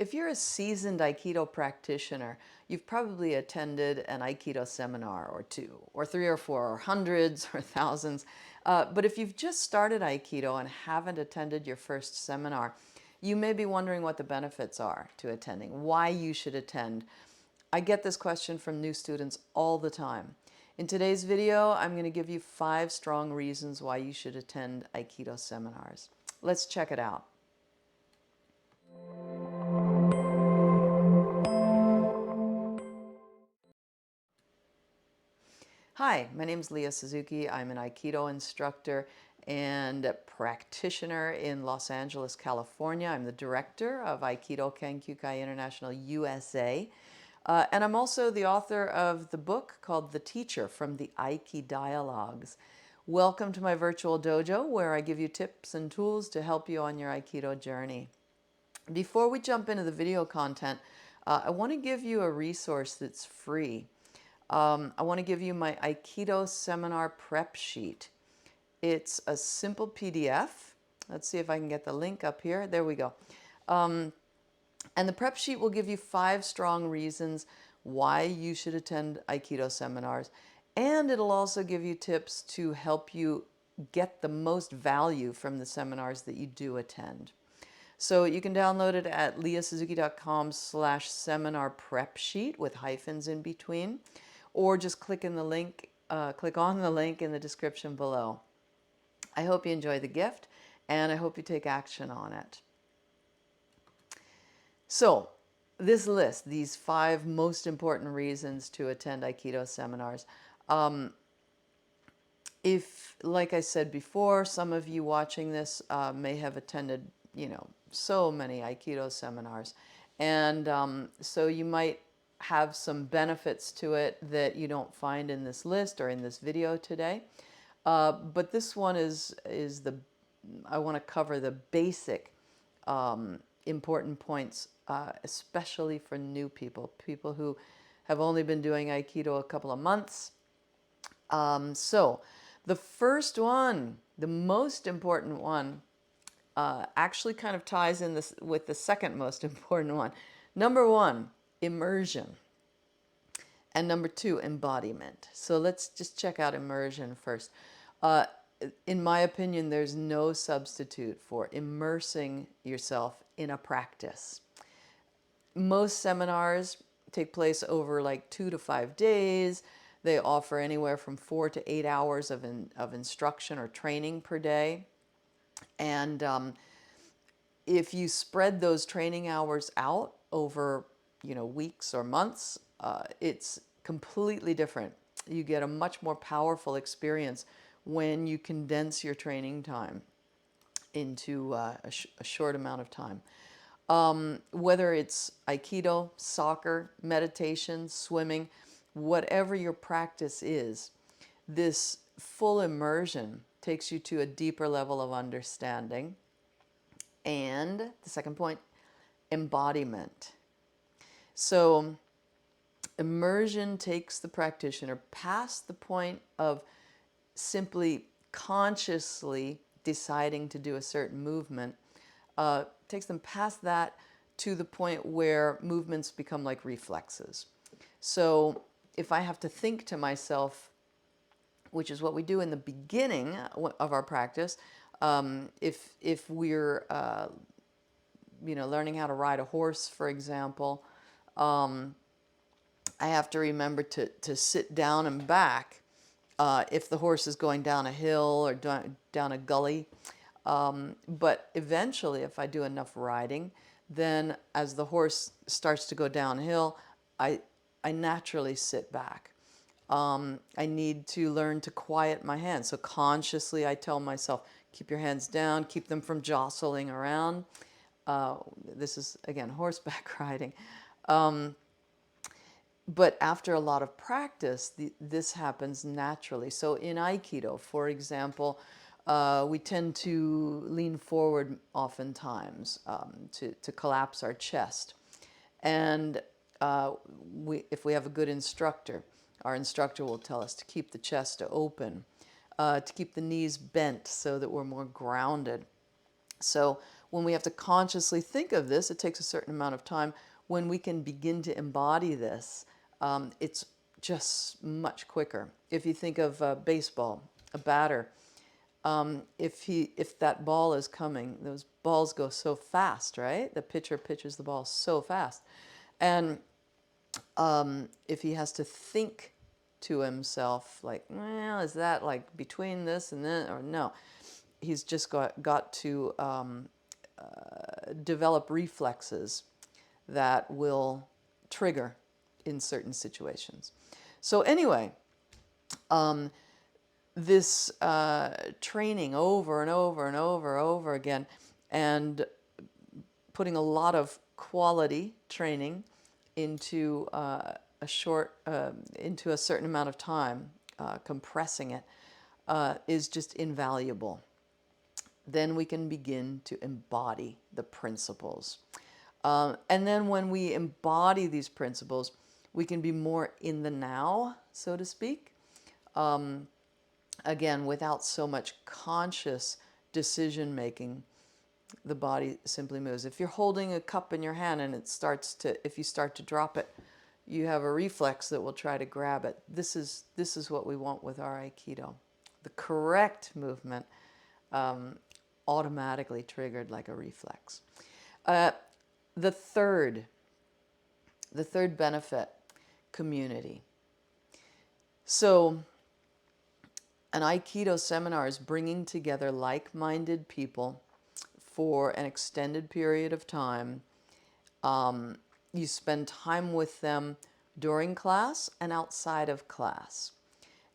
If you're a seasoned Aikido practitioner, you've probably attended an Aikido seminar or two, or three or four, or hundreds or thousands. But if you've just started Aikido and haven't attended your first seminar, you may be wondering what the benefits are to attending, why you should attend. I get this question from new students all the time. In today's video, I'm going to give you 5 strong reasons why you should attend Aikido seminars. Let's check it out. Hi, my name is Leah Suzuki. I'm an Aikido instructor and practitioner in Los Angeles, California. I'm the director of Aikido Kenkyukai International USA. And I'm also the author of the book called The Teacher from the Aiki Dialogues. Welcome to my virtual dojo where I give you tips and tools to help you on your Aikido journey. Before we jump into the video content, I want to give you a resource that's free. I want to give you my Aikido seminar prep sheet. It's a simple PDF. Let's see if I can get the link up here. There we go. And the prep sheet will give you 5 strong reasons why you should attend Aikido seminars. And it'll also give you tips to help you get the most value from the seminars that you do attend. So you can download it at leahsuzuki.com/seminar prep sheet with hyphens in between, or just click on the link in the description below. I hope you enjoy the gift, and I hope you take action on it. So this list, these 5 most important reasons to attend Aikido seminars. If, like I said before, some of you watching this may have attended, so many Aikido seminars. And so you might have some benefits to it that you don't find in this list or in this video today. But this one I want to cover the basic important points, especially for new people who have only been doing Aikido a couple of months. So the first one, the most important one, actually kind of ties in this with the second most important one. Number 1, immersion. And number 2, embodiment. So let's just check out immersion first. In my opinion, there's no substitute for immersing yourself in a practice. Most seminars take place over like 2 to 5 days. They offer anywhere from 4 to 8 hours of instruction or training per day. And if you spread those training hours out over, weeks or months, it's completely different. You get a much more powerful experience when you condense your training time into a short amount of time. Whether it's Aikido, soccer, meditation, swimming, whatever your practice is, this full immersion takes you to a deeper level of understanding. And the second point, embodiment. So immersion takes the practitioner past the point of simply consciously deciding to do a certain movement, takes them past that to the point where movements become like reflexes. So if I have to think to myself, which is what we do in the beginning of our practice, if we're learning how to ride a horse, for example, I have to remember to sit down and back if the horse is going down a hill or down a gully. But eventually, if I do enough riding, then as the horse starts to go downhill, I naturally sit back. I need to learn to quiet my hands. So consciously, I tell myself, keep your hands down, keep them from jostling around. This is, again, horseback riding. But after a lot of practice, this happens naturally. So in Aikido, for example, we tend to lean forward oftentimes to collapse our chest. And if we have a good instructor, our instructor will tell us to keep the chest open, to keep the knees bent so that we're more grounded. So when we have to consciously think of this, it takes a certain amount of time. When we can begin to embody this, it's just much quicker. If you think of baseball, a batter, if that ball is coming, those balls go so fast, right? The pitcher pitches the ball so fast, and if he has to think to himself, like, well, is that like between this and then, or no, he's just got to develop reflexes that will trigger in certain situations. So anyway, this training over and over and over again, and putting a lot of quality training into into a certain amount of time, compressing it, is just invaluable. Then we can begin to embody the principles. And then when we embody these principles, we can be more in the now, so to speak. Again, without so much conscious decision making, the body simply moves. If you're holding a cup in your hand and if you start to drop it, you have a reflex that will try to grab it. This is what we want with our Aikido. The correct movement, automatically triggered like a reflex. The third benefit, community. So an Aikido seminar is bringing together like-minded people for an extended period of time. You spend time with them during class and outside of class.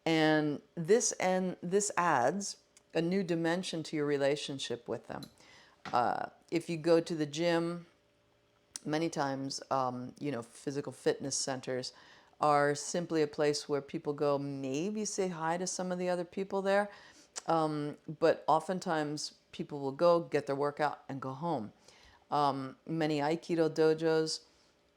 And this adds a new dimension to your relationship with them. If you go to the gym, many times, physical fitness centers are simply a place where people go, maybe say hi to some of the other people there, but oftentimes people will go, get their workout, and go home. Many Aikido dojos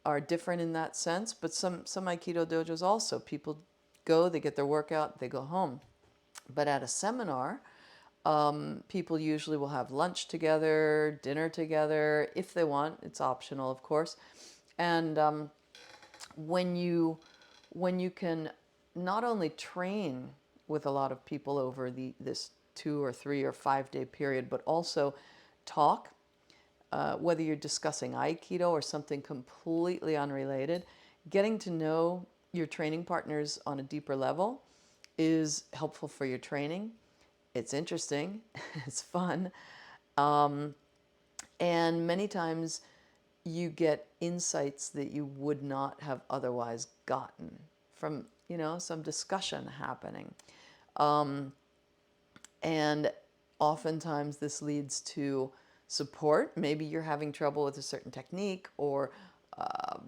are different in that sense, but some Aikido dojos also, people go, they get their workout, they go home. But at a seminar, people usually will have lunch together, dinner together, if they want. It's optional, of course. And when you can not only train with a lot of people over this 2 or 3 or 5 day period, but also talk, whether you're discussing Aikido or something completely unrelated, getting to know your training partners on a deeper level is helpful for your training. It's interesting, it's fun, and many times you get insights that you would not have otherwise gotten from, some discussion happening. And oftentimes this leads to support. Maybe you're having trouble with a certain technique, or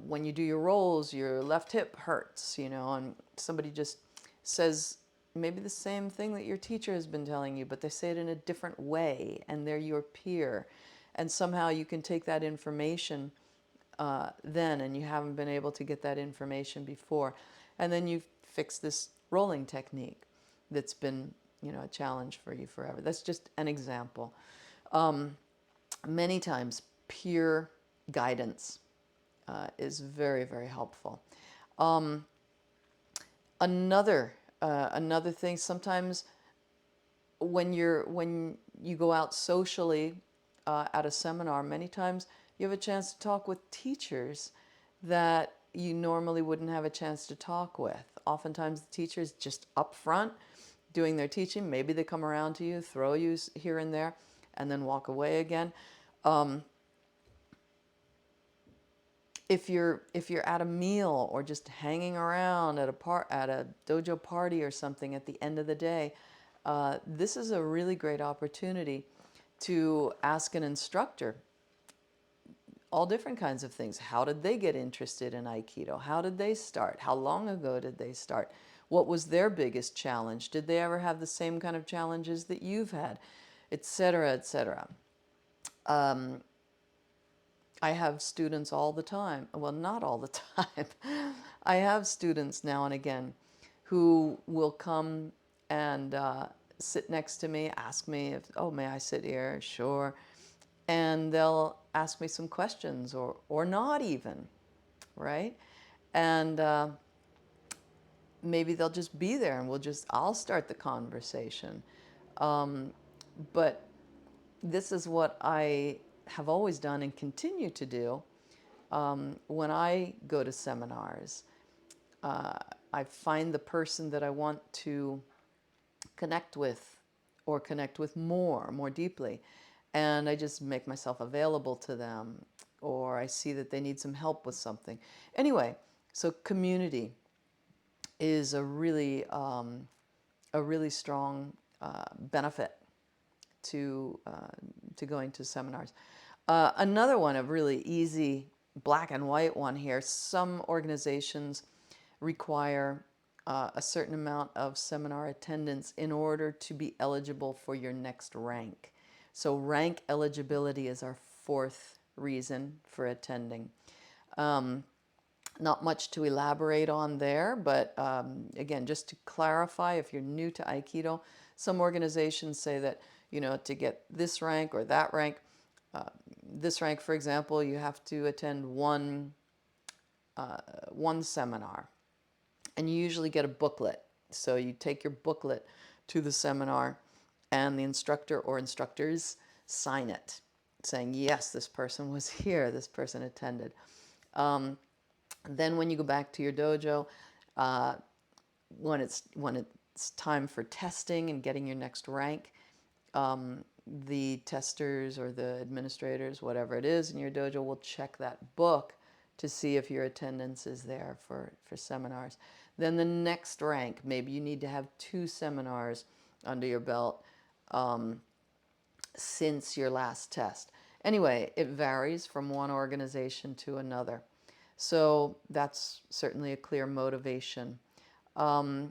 when you do your rolls, your left hip hurts, and somebody just says maybe the same thing that your teacher has been telling you, but they say it in a different way, and they're your peer. And somehow you can take that information then, and you haven't been able to get that information before. And then you fix this rolling technique that's been, a challenge for you forever. That's just an example. Many times, peer guidance is very, very helpful. Another thing, sometimes when you go out socially at a seminar, many times you have a chance to talk with teachers that you normally wouldn't have a chance to talk with. Oftentimes the teacher's just up front doing their teaching. Maybe they come around to you, throw you here and there, and then walk away again. If you're at a meal or just hanging around at a dojo party or something at the end of the day, this is a really great opportunity to ask an instructor all different kinds of things. How did they get interested in Aikido? How did they start? How long ago did they start? What was their biggest challenge? Did they ever have the same kind of challenges that you've had? Etc., etc. I have students all the time. Well, not all the time. I have students now and again who will come and sit next to me, ask me if, oh, may I sit here? Sure. and they'll ask me some questions or not even, right? And maybe they'll just be there and I'll start the conversation. But this is what I have always done and continue to do when I go to seminars. I find the person that I want to connect with or connect with more deeply. And I just make myself available to them, or I see that they need some help with something. Anyway, so community is a really strong benefit to going to seminars. Another one, a really easy black and white one here. Some organizations require a certain amount of seminar attendance in order to be eligible for your next rank. So rank eligibility is our fourth reason for attending. Not much to elaborate on there, but again, just to clarify, if you're new to Aikido, some organizations say that, to get this rank or that rank, this rank, for example, you have to attend one seminar, and you usually get a booklet. So you take your booklet to the seminar, and the instructor or instructors sign it, saying, yes, this person was here, this person attended. Then when you go back to your dojo, when it's time for testing and getting your next rank, the testers or the administrators, whatever it is in your dojo, will check that book to see if your attendance is there for seminars. Then the next rank, maybe you need to have 2 seminars under your belt since your last test. Anyway, it varies from one organization to another. So that's certainly a clear motivation. The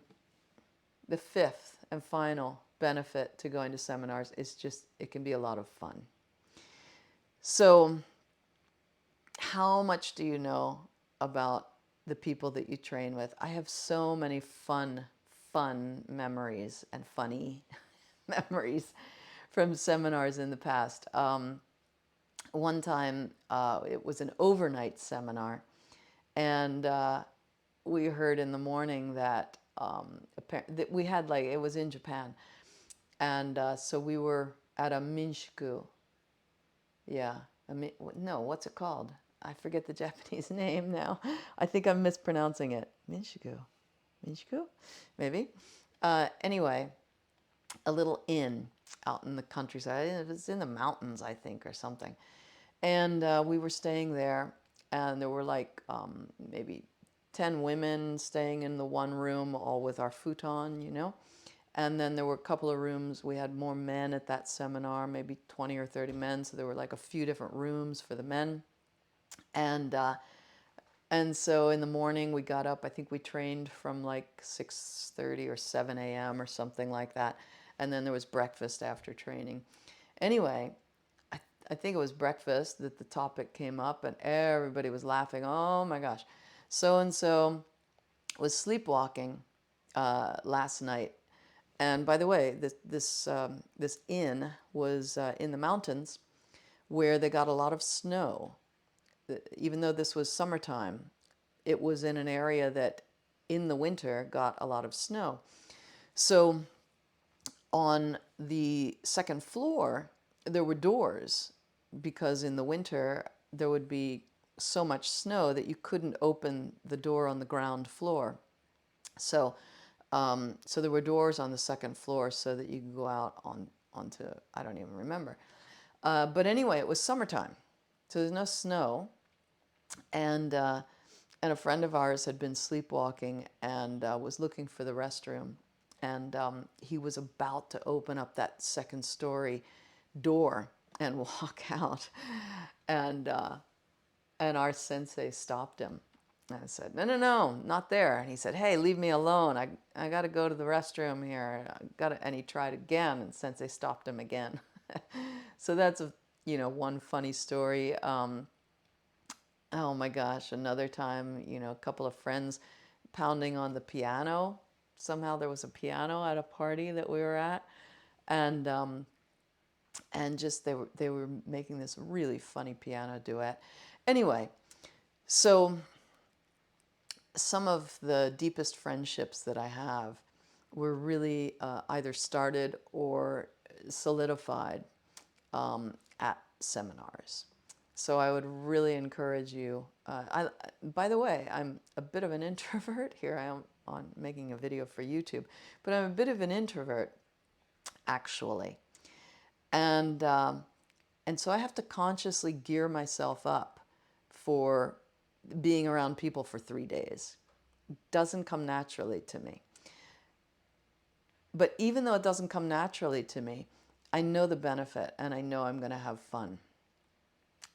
fifth and final benefit to going to seminars is just, it can be a lot of fun. So how much do you know about the people that you train with? I have so many fun memories and funny memories from seminars in the past. One time, it was an overnight seminar, and we heard in the morning that that we had, like, it was in Japan, and so we were at a minshiku. Yeah, no, what's it called? I forget the Japanese name now. I think I'm mispronouncing it. Minshiku, maybe. Anyway, a little inn out in the countryside. It was in the mountains, I think, or something. And we were staying there, and there were like maybe 10 women staying in the one room, all with our futon. And then there were a couple of rooms. We had more men at that seminar, maybe 20 or 30 men. So there were like a few different rooms for the men. And so in the morning we got up. I think we trained from like 6:30 or 7 a.m. or something like that. And then there was breakfast after training. Anyway, I think it was breakfast that the topic came up, and everybody was laughing. Oh my gosh, so and so was sleepwalking last night. And by the way, this inn was in the mountains where they got a lot of snow. Even though this was summertime, it was in an area that in the winter got a lot of snow. So on the second floor, there were doors, because in the winter there would be so much snow that you couldn't open the door on the ground floor. So so there were doors on the second floor so that you could go out onto, I don't even remember. But anyway, it was summertime, so there's no snow. And a friend of ours had been sleepwalking and was looking for the restroom. And he was about to open up that second story door and walk out. And, and our sensei stopped him. And I said, no, no, no, not there. And he said, hey, leave me alone. I got to go to the restroom here. And he tried again, and sensei stopped him again. So that's one funny story. Oh my gosh, another time, a couple of friends pounding on the piano. Somehow there was a piano at a party that we were at. And and just they were making this really funny piano duet. Anyway, so some of the deepest friendships that I have were really either started or solidified at seminars. So I would really encourage you. By the way, I'm a bit of an introvert. Here I am on making a video for YouTube, but I'm a bit of an introvert, actually, and so I have to consciously gear myself up for being around people for 3 days. Doesn't come naturally to me. But even though it doesn't come naturally to me, I know the benefit and I know I'm going to have fun.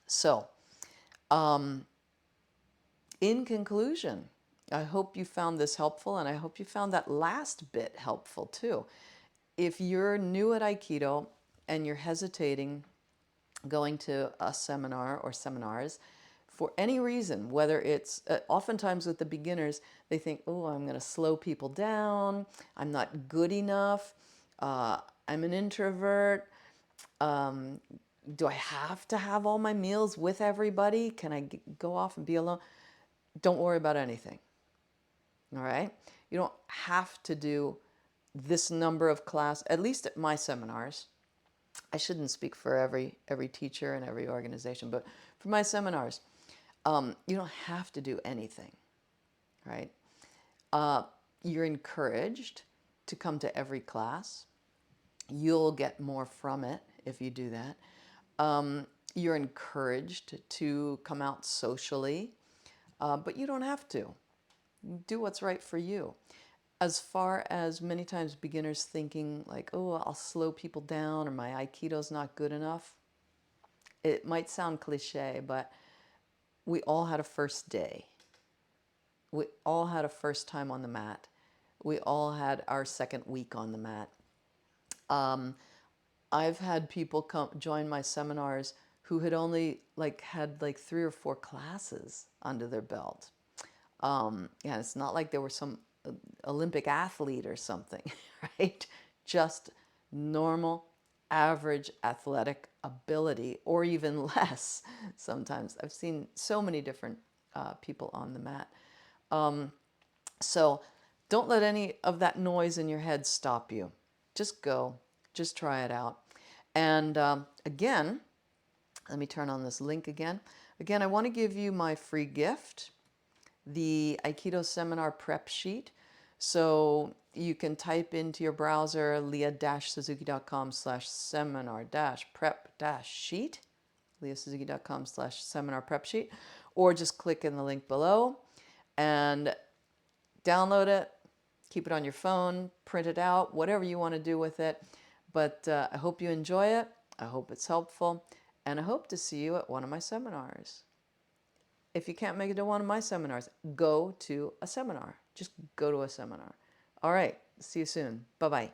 So, in conclusion, I hope you found this helpful, and I hope you found that last bit helpful too. If you're new at Aikido and you're hesitating going to a seminar or seminars for any reason, whether it's oftentimes with the beginners, they think, oh, I'm going to slow people down, I'm not good enough, I'm an introvert, do I have to have all my meals with everybody? Can I go off and be alone? Don't worry about anything. All right? You don't have to do this number of class, at least at my seminars. I shouldn't speak for every teacher and every organization, but for my seminars, you don't have to do anything, right? You're encouraged to come to every class. You'll get more from it if you do that. You're encouraged to come out socially, but you don't have to. Do what's right for you. As far as many times beginners thinking like, oh, I'll slow people down or my Aikido's not good enough, it might sound cliche, but we all had a first day. We all had a first time on the mat. We all had our second week on the mat. I've had people come join my seminars who had only had 3 or 4 classes under their belt. Yeah, it's not like they were some Olympic athlete or something, right? Just normal, average athletic ability, or even less sometimes. I've seen so many different people on the mat. So don't let any of that noise in your head stop you. Just go, just try it out. And again, let me turn on this link again. Again, I want to give you my free gift, the Aikido seminar prep sheet. So you can type into your browser leah-suzuki.com/seminar-prep-sheet, leahsuzuki.com/seminar prep sheet, or just click in the link below and download it, keep it on your phone, print it out, whatever you want to do with it. But I hope you enjoy it. I hope it's helpful. And I hope to see you at one of my seminars. If you can't make it to one of my seminars, go to a seminar. Just go to a seminar. All right. See you soon. Bye-bye.